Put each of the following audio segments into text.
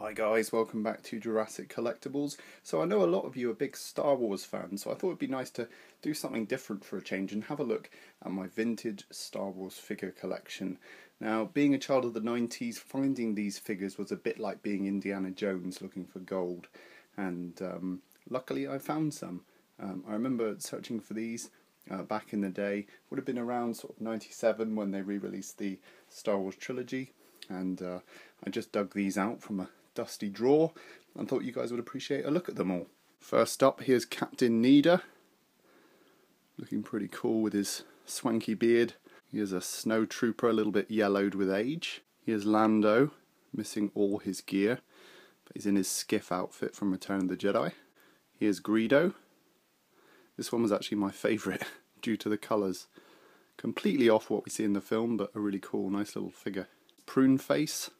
Hi guys, welcome back to Jurassic Collectibles. So I know a lot of you are big Star Wars fans, so I thought it'd be nice to do something different for a change and have a look at my vintage Star Wars figure collection. Now, being a child of the 90s, finding these figures was a bit like being Indiana Jones looking for gold, and luckily I found some. I remember searching for these back in the day. Would have been around sort of 97 when they re-released the Star Wars trilogy, and I just dug these out from a dusty drawer and thought you guys would appreciate a look at them all. First up, here's Captain Needa, looking pretty cool with his swanky beard. Here's a snow trooper, a little bit yellowed with age. Here's Lando, missing all his gear, but he's in his skiff outfit from Return of the Jedi. Here's Greedo. This one was actually my favourite due to the colours. Completely off what we see in the film, but a really cool, nice little figure. Prune Face.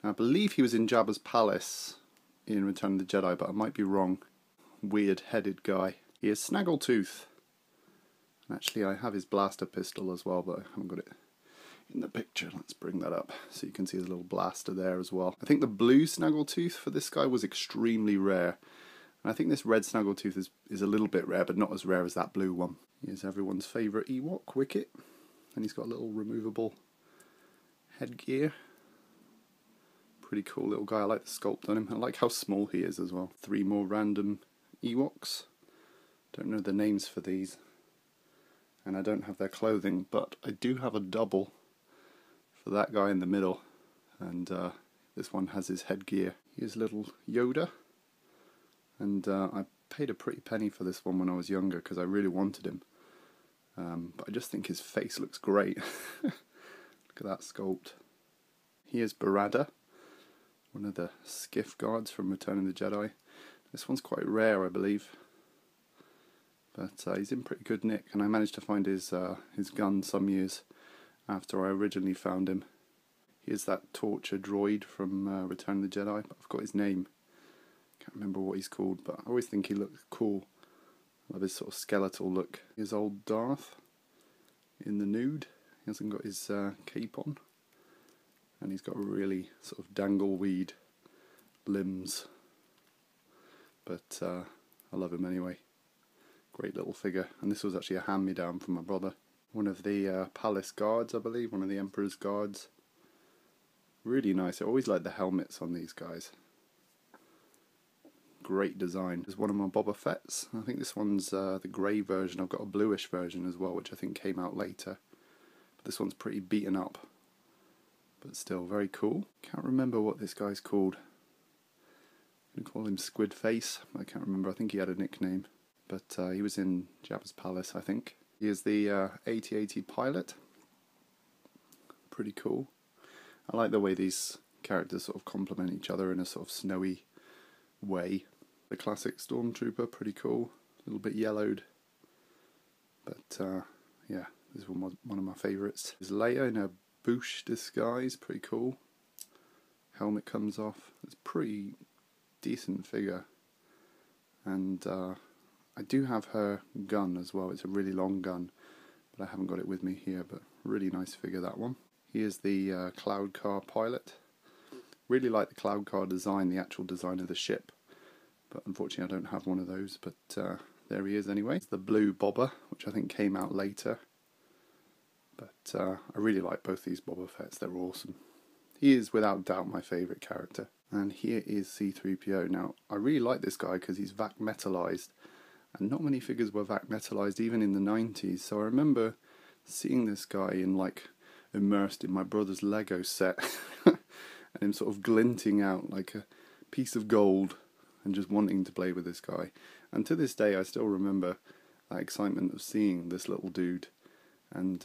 I believe he was in Jabba's palace in Return of the Jedi, but I might be wrong. Weird-headed guy. Here's Snaggletooth. And actually, I have his blaster pistol as well, but I haven't got it in the picture. Let's bring that up so you can see his little blaster there as well. I think the blue Snaggletooth for this guy was extremely rare. And I think this red Snaggletooth is a little bit rare, but not as rare as that blue one. Here's everyone's favourite Ewok, Wicket. And he's got a little removable headgear. Pretty cool little guy. I like the sculpt on him. I like how small he is as well. 3 more random Ewoks. Don't know the names for these. And I don't have their clothing, but I do have a double for that guy in the middle. And this one has his headgear. Here's little Yoda. And I paid a pretty penny for this one when I was younger because I really wanted him. But I just think his face looks great. Look at that sculpt. Here's Barada, one of the skiff guards from Return of the Jedi. This one's quite rare, I believe, but he's in pretty good nick, and I managed to find his gun some years after I originally found him. Here's that torture droid from Return of the Jedi, but I've got his name. Can't remember what he's called, but I always think he looks cool. I love his sort of skeletal look. Here's old Darth in the nude. He hasn't got his cape on. And he's got really sort of dangleweed limbs. But I love him anyway. Great little figure. And this was actually a hand-me-down from my brother. One of the palace guards, I believe. One of the Emperor's guards. Really nice. I always like the helmets on these guys. Great design. There's one of my Boba Fett's. I think this one's the grey version. I've got a bluish version as well, which I think came out later. But this one's pretty beaten up, but still very cool. Can't remember what this guy's called. I'm going to call him Squid Face. I can't remember. I think he had a nickname. But he was in Jabba's palace, I think. He is the AT-AT pilot. Pretty cool. I like the way these characters sort of complement each other in a sort of snowy way. The classic Stormtrooper, pretty cool. A little bit yellowed. But yeah, this one was one of my favourites. There's Leia in a Boosh disguise, pretty cool. Helmet comes off. It's a pretty decent figure. And I do have her gun as well. It's a really long gun, but I haven't got it with me here. But really nice figure, that one. Here's the Cloud Car pilot. Really like the Cloud Car design, the actual design of the ship. But unfortunately I don't have one of those, but there he is anyway. It's the blue Boba, which I think came out later. But I really like both these Boba Fetts, they're awesome. He is without doubt my favourite character. And here is C-3PO. Now, I really like this guy because he's vac metalized. And not many figures were vac metalized even in the 90s. So I remember seeing this guy in like immersed in my brother's Lego set. And him sort of glinting out like a piece of gold and just wanting to play with this guy. And to this day I still remember that excitement of seeing this little dude. And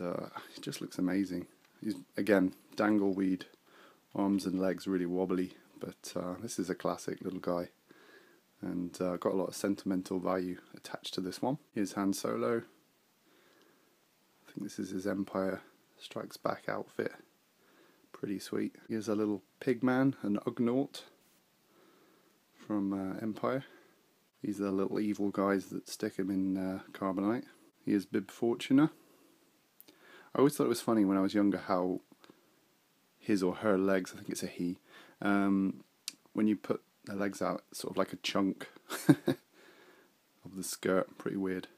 he just looks amazing. He's, again, dangleweed, arms and legs really wobbly, but this is a classic little guy. And got a lot of sentimental value attached to this one. Here's Han Solo. I think this is his Empire Strikes Back outfit. Pretty sweet. Here's a little pigman, an Ugnaught from Empire. These are the little evil guys that stick him in carbonite. Here's Bib Fortuna. I always thought it was funny when I was younger how his or her legs, I think it's a he, when you put their legs out, it's sort of like a chunk of the skirt. Pretty weird.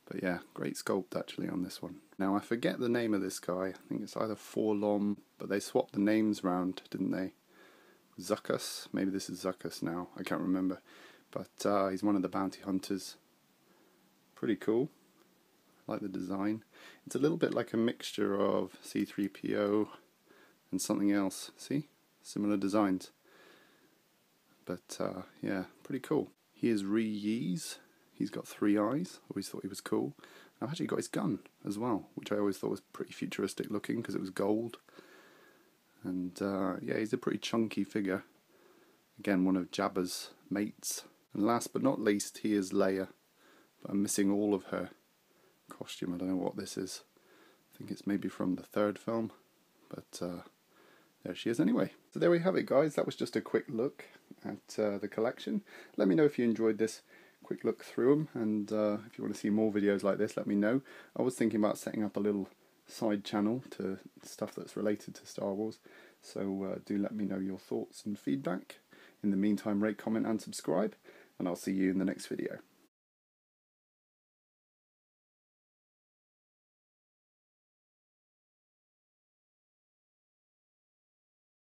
But yeah, great sculpt actually on this one. Now I forget the name of this guy. I think it's either Forlom, but they swapped the names round, didn't they? Zuckuss? Maybe this is Zuckuss now. I can't remember. But he's one of the bounty hunters. Pretty cool. I like the design. It's a little bit like a mixture of C-3PO and something else. See? Similar designs. But yeah, pretty cool. Here's Ree-Yeez. He's got 3 eyes. Always thought he was cool. I've actually got his gun as well, which I always thought was pretty futuristic looking because it was gold. And yeah, he's a pretty chunky figure. Again, one of Jabba's mates. And last but not least, he is Leia. But I'm missing all of her costume. I don't know what this is. I think it's maybe from the 3rd film. But there she is anyway. So there we have it, guys. That was just a quick look at the collection. Let me know if you enjoyed this quick look through them, and if you want to see more videos like this, let me know. I was thinking about setting up a little side channel to stuff that's related to Star Wars, so do let me know your thoughts and feedback. In the meantime, rate, comment and subscribe, and I'll see you in the next video.